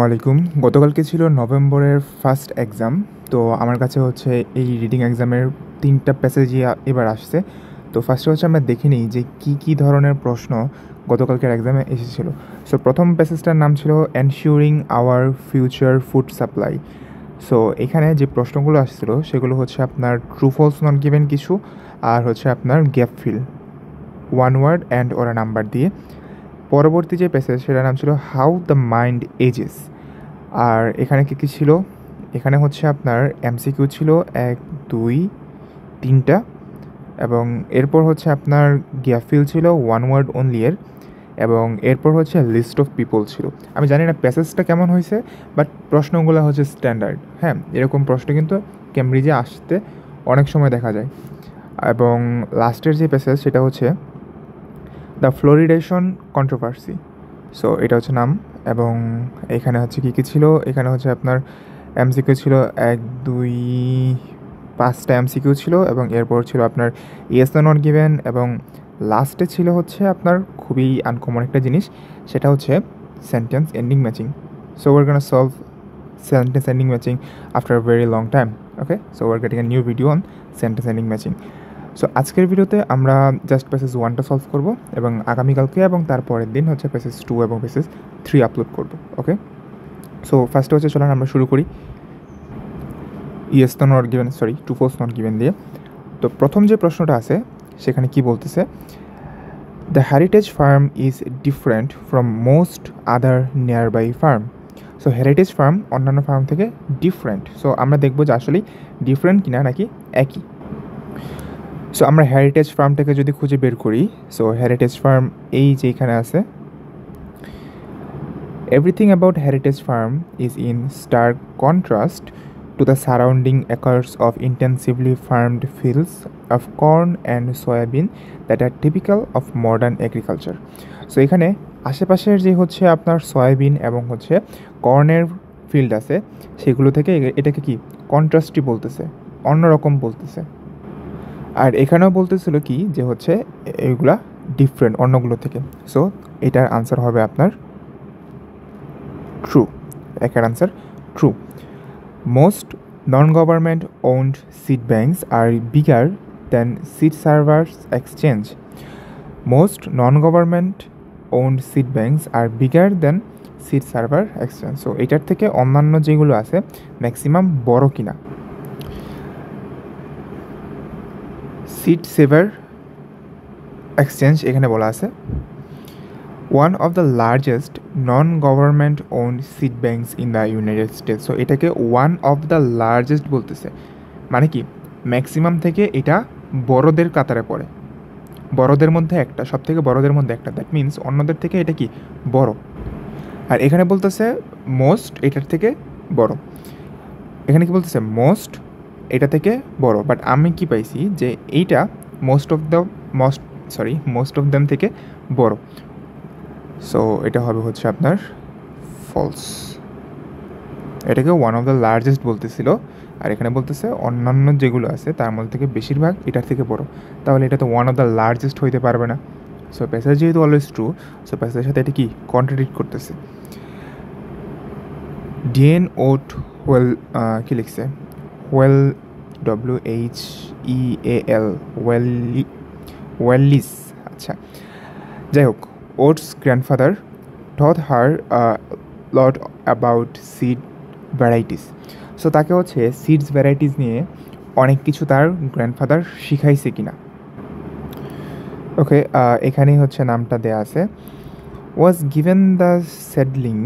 আলাইকুম। গতকালকে ছিল নভেম্বরের ফার্স্ট এক্সাম। তো আমার কাছে হচ্ছে এই রিডিং এক্সামের 3টা প্যাসেজই এবার আসছে। তো ফার্স্টে হচ্ছে আমরা দেখে নিই যে কী ধরনের প্রশ্ন গতকালকের এক্সামে এসেছিলো। সো প্রথম প্যাসেজটার নাম ছিল ensuring our future food supply. So এখানে যে প্রশ্নগুলো আসছিল সেগুলো হচ্ছে আপনার ট্রু ফলস নট গিভেন কিছু, আর হচ্ছে আপনার gap fill, one word and or number দিয়ে। পরবর্তী যে প্যাসেজ সেটার নাম ছিল হাউ দ্য মাইন্ড এজেস। আর এখানে কী ছিল, এখানে হচ্ছে আপনার এমসিকিউ ছিল 1, 2, 3টা, এবং এরপর হচ্ছে আপনার গ্যাপ ফিল ছিল ওয়ান ওয়ার্ড অনলি এর, এবং এরপর হচ্ছে লিস্ট অফ পিপল ছিল। আমি জানি না প্যাসেজটা কেমন হয়েছে, বাট প্রশ্নগুলো হচ্ছে স্ট্যান্ডার্ড। হ্যাঁ, এরকম প্রশ্ন কিন্তু কেমব্রিজে আসতে অনেক সময় দেখা যায়। এবং লাস্টের যে প্যাসেজ সেটা হচ্ছে দ্য ফ্লোরিডেশন কন্ট্রোভার্সি। সো এটা হচ্ছে নাম। এবং এখানে হচ্ছে কী ছিল, এখানে হচ্ছে আপনার এমসিকিউ ছিল 1, 2, 5টা এমসিকিউ ছিল, এবং এরপর ছিল আপনার ইয়েস নো নট গিভেন, এবং লাস্টে ছিল হচ্ছে আপনার খুবই আনকমন একটা জিনিস, সেটা হচ্ছে sentence ending matching. So we're gonna solve sentence ending matching after a very long time. Okay, so we're getting a new video on sentence ending matching. So আজকের ভিডিওতে আমরা জাস্ট প্যাসেজ 1টা সলভ করব, এবং আগামীকালকে এবং তারপরের দিন হচ্ছে প্যাসেজ 2 এবং প্যাসেজ 3 আপলোড করব। ওকে, সো ফার্স্টে হচ্ছে চলেন আমরা শুরু করি ইয়েস তো not given, true false not given দিয়ে। তো প্রথম যে প্রশ্নটা আছে সেখানে কি বলতেছে, the heritage farm is different from most other nearby farm. So heritage farm অন্যান্য ফার্ম থেকে ডিফারেন্ট। সো আমরা দেখব যে আসলে ডিফারেন্ট কিনা নাকি একই। সো আমরা হেরিটেজ ফার্মটাকে যদি খুঁজে বের করি, সো হেরিটেজ ফার্ম এই যে এখানে আছে, everything about heritage farm is in stark contrast to the surrounding acres of intensively farmed fields of corn and soybean that are typical of modern agriculture. So এখানে আশেপাশের যে হচ্ছে আপনার সয়াবিন এবং হচ্ছে কর্নের ফিল্ড আছে, সেগুলো থেকে এটাকে কি কন্ট্রাস্টই বলতেছে, অন্যরকম বলতেছে। আর এখানেও বলতেছিল কি যে হচ্ছে এইগুলা ডিফারেন্ট অন্যগুলো থেকে। সো এটার আনসার হবে আপনার ট্রু। একের answer true. Most non government owned seed banks are bigger than seed savers exchange. Most non government owned seed banks are bigger than seed saver exchange. So এটার থেকে অন্যান্য যেগুলো আছে ম্যাক্সিমাম বড় কিনা। সিড সেভার এক্সচেঞ্জ এখানে বলা আছে one of the largest non government owned seed banks in the United States. So এটাকে ওয়ান অফ দ্য লার্জেস্ট বলতেছে, মানে কি ম্যাক্সিমাম থেকে এটা বড়দের কাতারে পড়ে, বড়দের মধ্যে একটা, সব থেকে বড়দের মধ্যে একটা। দ্যাট মিনস অন্যদের থেকে এটা কি বড়। আর এখানে বলতেছে মোস্ট এটার থেকে বড়। এখানে কি বলতেছে মোস্ট এটা থেকে বড়, বাট আমি কি পাইছি যে এইটা মোস্ট অফ দেম থেকে বড়। সো এটা হবে হচ্ছে আপনার ফলস। এটাকে ওয়ান অফ দ্য লার্জেস্ট বলতেছিল, আর এখানে বলতেছে অন্যান্য যেগুলো আছে তার মধ্যে থেকে বেশিরভাগ এটার থেকে বড়। তাহলে এটা তো ওয়ান অফ দ্য লার্জেস্ট হইতে পারবে না। সো প্যাসেজ যেহেতু অলওয়েজ ট্রু, সো প্যাসেজের সাথে এটা কি কন্ট্রাডিক্ট করতেছে। ডিএন ওট ওয়েল কি লিখছে, ওয়েল WHEAL ওয়েলিস। আচ্ছা, যাই হোক, oats grandfather taught her lot about seed varieties. So তাকে হচ্ছে সিডস ভ্যারাইটিস নিয়ে অনেক কিছু তার গ্র্যান্ডফাদার শিখাইছে কিনা। ওকে, এখানেই হচ্ছে নামটা দেয়া আছে, was given the seedling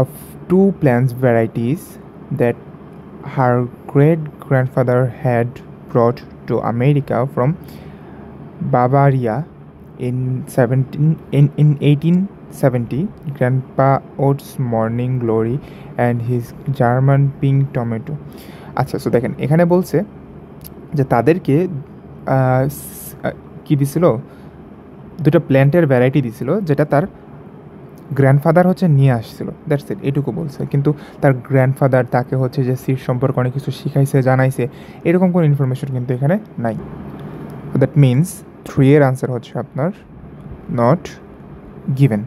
of 2 plants varieties that her great-grandfather had brought to America from Bavaria in 1870, Grandpa Oat's Morning Glory and his German pink tomato. আচ্ছা, সো দেখেন এখানে বলছে যে তাদেরকে কি দিছিল, 2টা প্ল্যান্টের ভ্যারাইটি দিছিল যেটা তার গ্র্যান্ডফাদার হচ্ছে নিয়ে আসছিল। দ্যাটস ইট, এটুকু বলছে। কিন্তু তার গ্র্যান্ডফাদার তাকে হচ্ছে যে সিড সম্পর্কে অনেক কিছু শিখাইছে, জানাইছে, এরকম কোনো ইনফরমেশন কিন্তু এখানে নাই। দ্যাট মিনস 3 এর আনসার হচ্ছে আপনার নট গিভেন।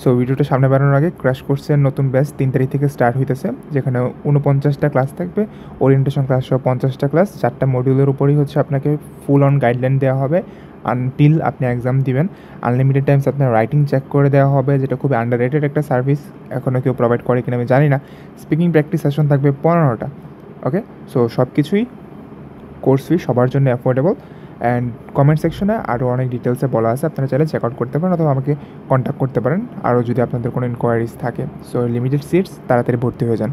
সো ভিডিওটা সামনে বাড়ানোর আগে ক্র্যাশ কোর্সের নতুন ব্যাচ 3 তারিখ থেকে স্টার্ট হইতেছে, যেখানে 49টা ক্লাস থাকবে, ওরিয়েন্টেশন ক্লাস সহ 50টা ক্লাস, 4টা মডিউলের উপরই হচ্ছে আপনাকে ফুল অন গাইডলাইন দেওয়া হবে আনটিল আপনি এক্সাম দিবেন। আনলিমিটেড টাইমস আপনার রাইটিং চেক করে দেওয়া হবে, যেটা খুবই আন্ডাররেটেড একটা সার্ভিস, এখনও কেউ প্রোভাইড করে কিনা আমি জানি না। স্পিকিং প্র্যাকটিস সেশন থাকবে 15টা। ওকে, সো সব কিছুই কোর্স ফি সবার জন্য অ্যাফোর্ডেবল। অ্যান্ড কমেন্ট সেকশনে আরও অনেক ডিটেলসে বলা আছে, আপনারা চাইলে চেক আউট করতে পারেন অথবা আমাকে কন্ট্যাক্ট করতে পারেন আরও যদি আপনাদের কোনো ইনকোয়ারিজ থাকে। সো লিমিটেড সিটস, তাড়াতাড়ি ভর্তি হয়ে যান।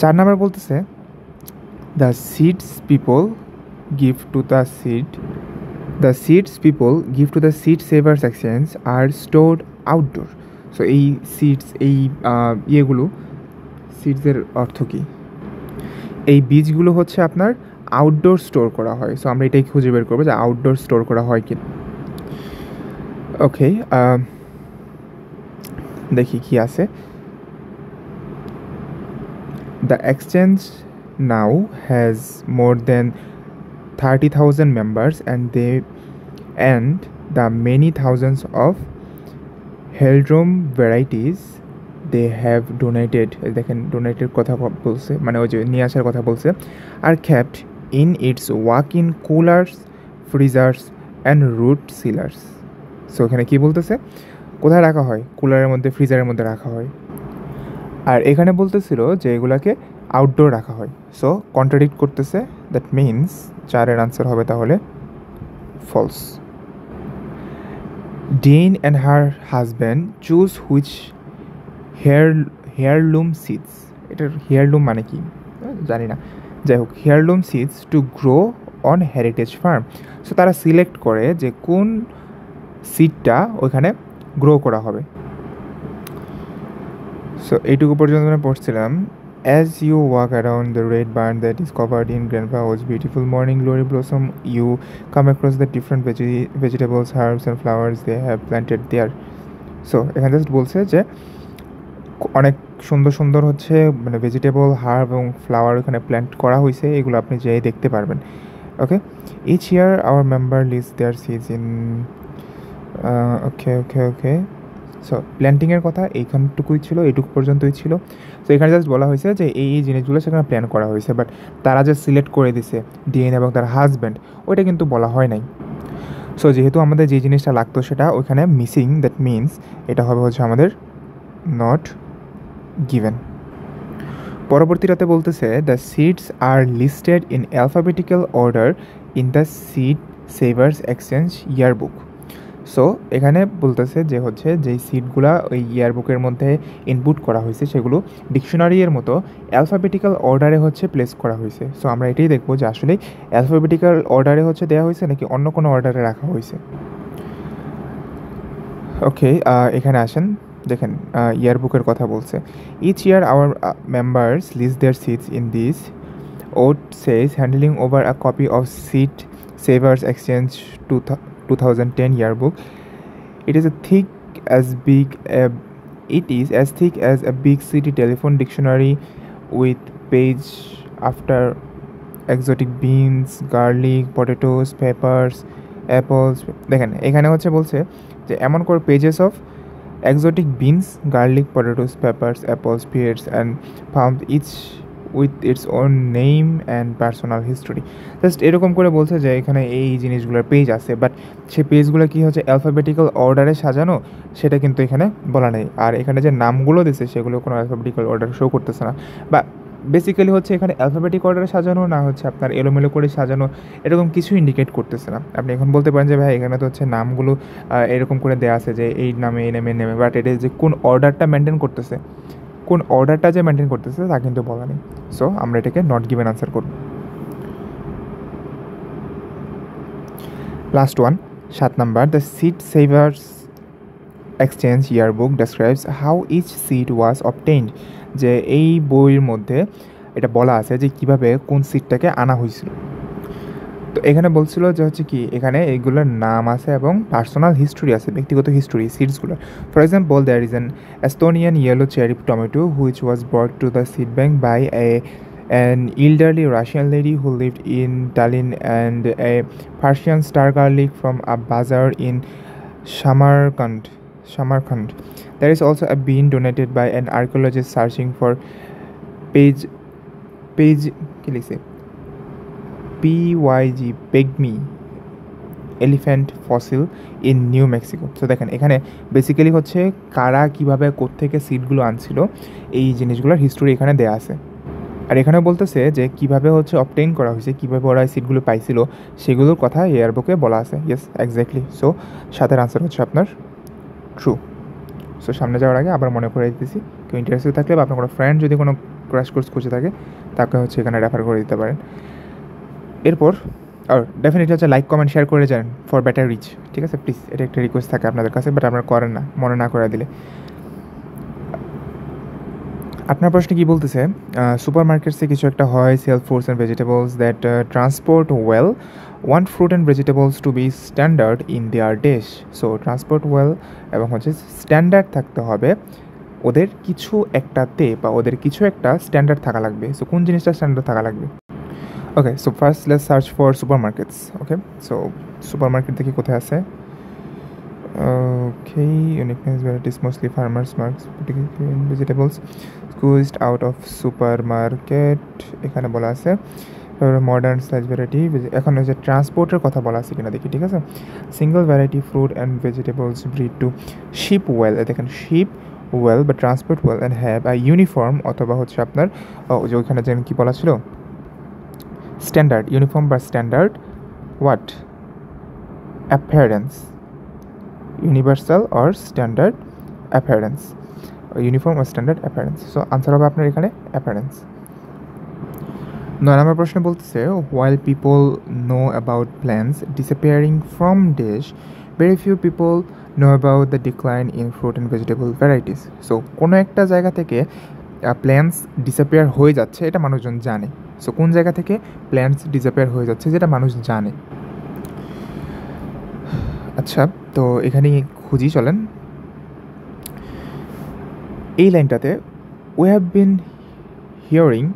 4 নাম্বার বলতেছে, the seeds people give to the seed savers exchange are stored outdoor. So এই সিটস, এই ইয়েগুলো, সিটসের অর্থ কী? এই বীজগুলো হচ্ছে আপনার আউটডোর স্টোর করা হয়। সো আমরা এটাই খুঁজে বের করবো যে আউটডোর স্টোর করা হয় কি। ওকে, দেখি কি আছে। The exchange now has more than 30,000 members and the many thousands of heirloom varieties they have donated, দেখেন ডোনেটের কথা বলছে, মানে ওই যে নিয়ে আসার কথা বলছে, আর kept in its walk-in coolers, freezers and root cellars. So এখানে কি বলতেছে, কোথায় রাখা হয়? কুলারের মধ্যে, ফ্রিজারের মধ্যে রাখা হয়। আর এখানে বলতেছিল যে এগুলাকে আউটডোর রাখা হয়। সো কন্ট্রাডিক্ট করতেছে, দ্যাট মিনস 4-এর আনসার হবে তাহলে false. Dean and her husband choose which heirloom seeds, এটার হেয়ারলুম মানে কি জানি না, যাই হোক, heirloom seeds to grow on heritage farm. So তারা সিলেক্ট করে যে কোন সিডটা ওইখানে গ্রো করা হবে। সো এইটুকু পর্যন্ত আমরা পড়ছিলাম। As you walk around the red barn that is covered in grandpa's beautiful morning glory blossom, you come across the different vegetables, herbs and flowers they have planted there. So এখানে just বলছে যে অনেক সুন্দর সুন্দর হচ্ছে মানে vegetable, herb এবং flower এখানে প্ল্যান্ট করা হয়েছে, এগুলো আপনি যেয়ে দেখতে পারবেন। Okay, each year our member list their seeds in okay. So প্ল্যান্টিংয়ের কথা এইখানটুকুই ছিল, এইটুকু পর্যন্তই ছিল। তো এখানে জাস্ট বলা হয়েছে যে এই জিনিসগুলো সেখানে প্ল্যান করা হয়েছে, বাট তারা যে সিলেক্ট করে দিছে ডিএন এবং তার হাজব্যান্ড, ওইটা কিন্তু বলা হয় নাই। সো যেহেতু আমাদের যে জিনিসটা লাগতো সেটা ওইখানে মিসিং, দ্যাট মিনস এটা হবে হচ্ছে আমাদের নট গিভেন। পরবর্তীটাতে বলতেছে, the seeds are listed in alphabetical order in the seed savers exchange yearbook. So এখানে বলতেছে যে হচ্ছে যেই সিটগুলো ওই ইয়ারবুকের মধ্যে ইনপুট করা হয়েছে সেগুলো ডিকশনারির মতো অ্যালফাবেটিক্যাল অর্ডারে হচ্ছে প্লেস করা হয়েছে। সো আমরা এটাই দেখবো যে আসলে অ্যালফাবেটিক্যাল অর্ডারে হচ্ছে দেওয়া হয়েছে নাকি অন্য কোনো অর্ডারে রাখা হয়েছে। ওকে, এখানে আসেন, দেখেন ইয়ারবুকের কথা বলছে। Each year our members list their seeds in this ওট says handling over a copy of seed savers exchange 2010 yearbook. It is as thick as a big city telephone dictionary with page after exotic beans, garlic, potatoes, peppers, apples. দেখেন এখানে হচ্ছে বলছে যে এমন করে pages of exotic beans, garlic, potatoes, peppers, apples, pears and palms, each with its own name and personal history. Just এরকম করে বলছে যে এখানে এই জিনিসগুলোর পেজ আছে, বাট সেই পেজগুলো কি হচ্ছে অ্যালফাবেটিক্যাল অর্ডারে সাজানো সেটা কিন্তু এখানে বলা নেই। আর এখানে যে নামগুলো দিচ্ছে সেগুলো কোনো অ্যালফাবেটিক্যাল অর্ডার শো করতেছে না, বা বেসিক্যালি হচ্ছে এখানে অ্যালফাবেটিক অর্ডারে সাজানো না হচ্ছে আপনার এলোমেলো করে সাজানো, এরকম কিছু ইন্ডিকেট করতেছে না। আপনি এখন বলতে পারেন যে ভাই এখানে তো হচ্ছে নামগুলো এরকম করে দেওয়া আছে যে এই নামে এই নামে নেমে, বাট এটা যে কোন অর্ডারটা মেনটেন করতেছে, কোন অর্ডারটা যে মেনটেন করতেছে তা কিন্তু বলা নেই। সো আমরা এটাকে নট গিভেন আনসার করব। Last one, 7 number, the seed savers exchange yearbook describes how each seed was obtained. যে এই বইয়ের মধ্যে এটা বলা আছে যে কিভাবে কোন সিটটাকে আনা হয়েছিল। তো এখানে বলছিল যে হচ্ছে কি এখানে এইগুলোর নাম আছে এবং পার্সোনাল হিস্টোরি আছে, ব্যক্তিগত হিস্টোরি সিডসগুলোর। For example, there is an Estonian yellow cherry tomato which was brought to the seed bank by an elderly Russian lady who lived in Tallinn, and a Persian star garlic from a bazaar in Samarkand. Samarkand. There is also a bean donated by an archaeologist searching for page কি লিখছে PYG pygmy elephant fossil in new Mexico. So দেখেন এখানে basically হচ্ছে কারা কীভাবে কোত্থেকে সিডগুলো আনছিল এই জিনিসগুলোর হিস্টোরি এখানে দেয়া আছে। আর এখানে বলতেছে যে কীভাবে হচ্ছে অবটেইন করা হয়েছে, কীভাবে ওরা সিটগুলো পাইছিল সেগুলোর কথা এয়ার বুকে বলা আছে। Yes, exactly. সো সাথের আনসার হচ্ছে আপনার ট্রু। সো সামনে যাওয়ার আগে আবার মনে করে দিতেছি, কেউ ইন্টারেস্টেড থাকলে বা আপনার কোনো ফ্রেন্ড যদি কোনো ক্র্যাশ কোর্স খুঁজে থাকে তাকে হচ্ছে এখানে রেফার করে দিতে পারেন। এরপর আর ডেফিনেটলি হচ্ছে লাইক কমেন্ট শেয়ার করে যান ফর বেটার রিচ, ঠিক আছে? প্লিজ, এটা একটা রিকোয়েস্ট থাকে আপনাদের কাছে, বাট আপনারা করেন না, মনে না করে দিলে। আপনার প্রশ্নে কী বলতেছে, সুপার মার্কেটসে কিছু একটা হয়, sell fruits and vegetables that transport well, want fruit and vegetables to be standard in their dish. So transport well এবং হচ্ছে স্ট্যান্ডার্ড থাকতে হবে ওদের কিছু একটাতে, বা ওদের কিছু একটা স্ট্যান্ডার্ড থাকা লাগবে। সো কোন জিনিসটা স্ট্যান্ডার্ড থাকা লাগবে? Okay, so first let's search for super markets. Okay, so super market দেখি কোথায় আছে। ওকে, uniqueness varieties mostly farmers markets particularly in vegetables squeezed out of supermarket এখানে বলা আছে। মডার্ন সাইজ ভ্যারাইটি, এখন হচ্ছে ট্রান্সপোর্টের কথা বলা আছে কিনা দেখি, ঠিক আছে? Single variety fruit and vegetables breed two sheep well, দেখেন শিপ ওয়েল বা transport well and have a uniform, অথবা হচ্ছে আপনার যে ওইখানে যেন কী বলা ছিল স্ট্যান্ডার্ড, ইউনিফর্ম বা standard what appearance, universal or standard appearance, uniform or standard appearance. So answer হবে আপনার এখানে অ্যাপিয়ারেন্স। 9 নম্বর প্রশ্ন বলতেছে, while people know about plants disappearing from dish, very few people know about the decline in fruit and vegetable varieties. So কোনো একটা জায়গা থেকে plants disappear হয়ে যাচ্ছে, এটা মানুষজন জানে। সো কোন জায়গা থেকে প্ল্যান্টস ডিসঅ্যাপিয়ার হয়ে যাচ্ছে যেটা মানুষ জানে? আচ্ছা, তো এখানে খুঁজি, চলেন। এই লাইনটাতে we have been hearing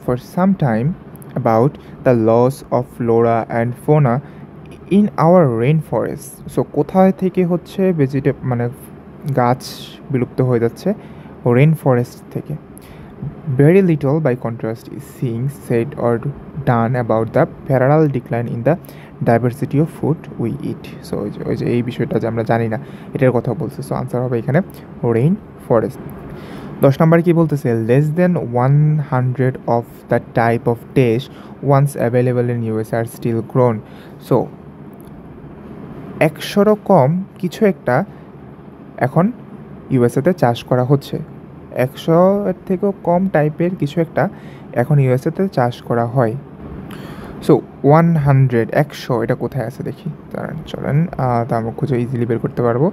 for some time about the loss of flora and fauna in our rainforest. So কোথায় থেকে হচ্ছে মানে গাছ বিলুপ্ত হয়ে যাচ্ছে? রেইন ফরেস্ট থেকে। Very little by contrast is seeing said or done about the parallel decline in the diversity of food we eat. So ওই যে এই বিষয়টা যে আমরা জানি না, এটার কথা বলছে। সো আনসার হবে এখানে রেইন ফরেস্ট। 10 নম্বরে কী বলতেছে, less than 100 of the type of dish once available in US are still grown. So 100 কম কিছু একটা এখন ইউএসএতে চাষ করা হচ্ছে। 100-এর থেকেও কম টাইপের কিছু একটা এখন ইউএসএতে চাষ করা হয়। সো 100 এটা কোথায় আছে দেখি, চলেন তা আমরা খুঁজে ইজিলি বের করতে পারবো।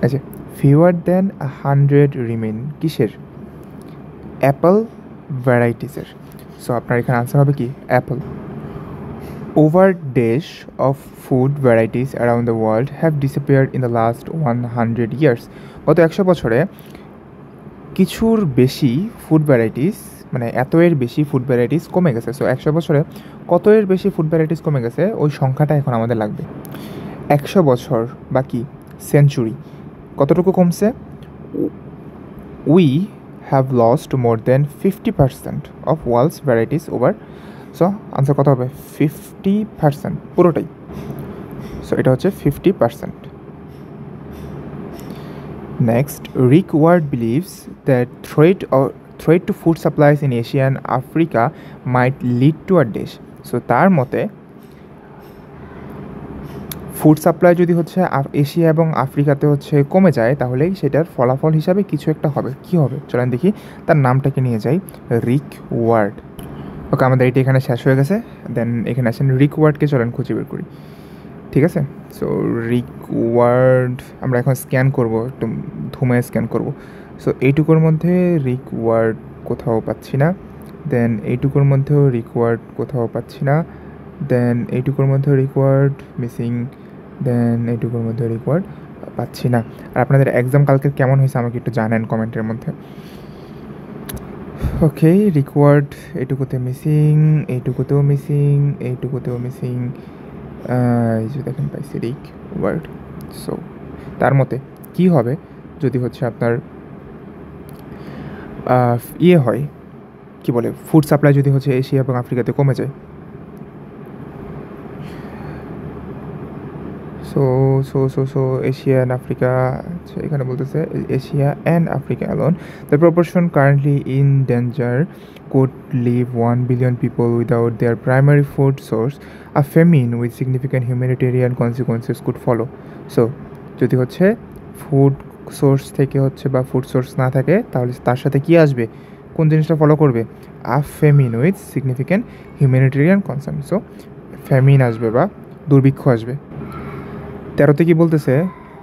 আচ্ছা, ফিওয়ার দেন 100 রিমেন কিসের? অ্যাপল ভ্যারাইটিসের। সো আপনার এখানে আনসার হবে কি Apple. Over dash of food varieties around the world have disappeared in the last 100 years. গত 100 বছরে কিছুর বেশি ফুড ভ্যারাইটিস, মানে এর বেশি ফুড ভ্যারাইটিস কমে গেছে। সো 100 বছরে কত এর বেশি ফুড ভ্যারাইটিস কমে গেছে, ওই সংখ্যাটা এখন আমাদের লাগবে। 100 বছর বাকি সেঞ্চুরি কতটুকু কমছে? We have lost more than 50% of world's varieties over. So answer কত হবে? 50%, পুরোটাই। সো এটা হচ্ছে 50%। Next, Rick Ward believes that threat to food supplies in Asia and Africa might lead to a dish. So তার মতে food supply যদি হচ্ছে Asia এবং আফ্রিকাতে হচ্ছে কমে যায়, তাহলে সেটার ফলাফল হিসাবে কিছু একটা হবে। কি হবে চলেন দেখি, তার নামটাকে নিয়ে যাই, রিক ওয়ার্ড। ওকে, আমাদের এইটা এখানে শেষ হয়ে গেছে। দেন এখানে আসেন রিক ওয়ার্ডকে চলেন খুঁজে বের করি, ঠিক আছে? সো রিক ওয়ার্ড আমরা এখন স্ক্যান করব, একটু ধুমে স্ক্যান করব। সো এইটুকুর মধ্যে রিক ওয়ার্ড কোথাও পাচ্ছি না। দেন এইটুকুর মধ্যেও রিক ওয়ার্ড কোথাও পাচ্ছি না। দেন এইটুকুর মধ্যেও রিক ওয়ার্ড মিসিং। দেন এইটুকুর মধ্যে রিক ওয়ার্ড পাচ্ছি না। আর আপনাদের এক্সাম কালকে কেমন হয়েছে আমাকে একটু জানেন কমেন্টের মধ্যে। ওকে, রিকওয়ার্ড এইটুকুতে মিসিং, এইটুকুতেও মিসিং, এইটুকুতেও মিসিং। এই যে দেখেন পাইছি রিকওয়ার্ড। সো তার মতে কি হবে যদি হচ্ছে আপনার ইয়ে হয়, কি বলে, ফুড সাপ্লাই যদি হচ্ছে এশিয়া এবং আফ্রিকাতে কমে যায়। সো এশিয়া অ্যান্ড আফ্রিকা, আচ্ছা এখানে বলতেছে Asia and Africa alone the proportion currently in danger could leave 1 billion people without their primary food source. A famine with significant humanitarian consequences could follow. So যদি হচ্ছে food source থেকে হচ্ছে বা food source না থাকে, তাহলে তার সাথে কি আসবে, কোন জিনিসটা ফলো করবে? A famine with significant humanitarian concern. So famine আসবে বা দুর্ভিক্ষ আসবে। 13তে কি বলতেছে,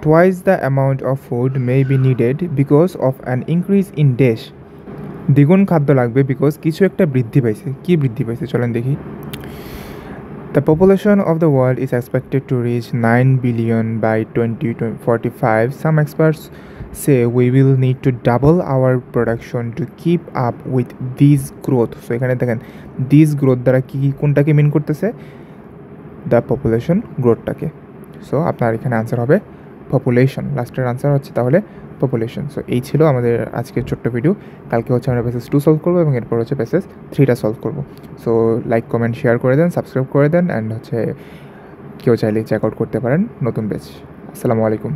twice the amount of food may be needed because of an increase in dash. দ্বিগুণ খাদ্য লাগবে বিকজ কিছু একটা বৃদ্ধি পাইছে। কি বৃদ্ধি পাইছে চলেন দেখি। The population of the world is expected to reach 9 billion by 2045. Some experts say we will need to double our production to keep up with this growth. So এখানে দেখেন this growth দ্বারা কি কোনটাকে মিন করতেছে? The population গ্রোথটাকে। সো আপনার এখানে answer হবে population, লাস্টের আনসার হচ্ছে তাহলে পপুলেশন। সো এই ছিল আমাদের আজকের ছোট্ট ভিডিও। কালকে হচ্ছে আমরা প্যাসেজ 2 সলভ করবো এবং এরপর হচ্ছে প্যাসেজ 3টা সলভ করবো। সো লাইক কমেন্ট শেয়ার করে দেন, সাবস্ক্রাইব করে দেন, অ্যান্ড হচ্ছে কেউ চাইলে চেক আউট করতে পারেন নতুন ব্যাচ। আসসালামু আলাইকুম।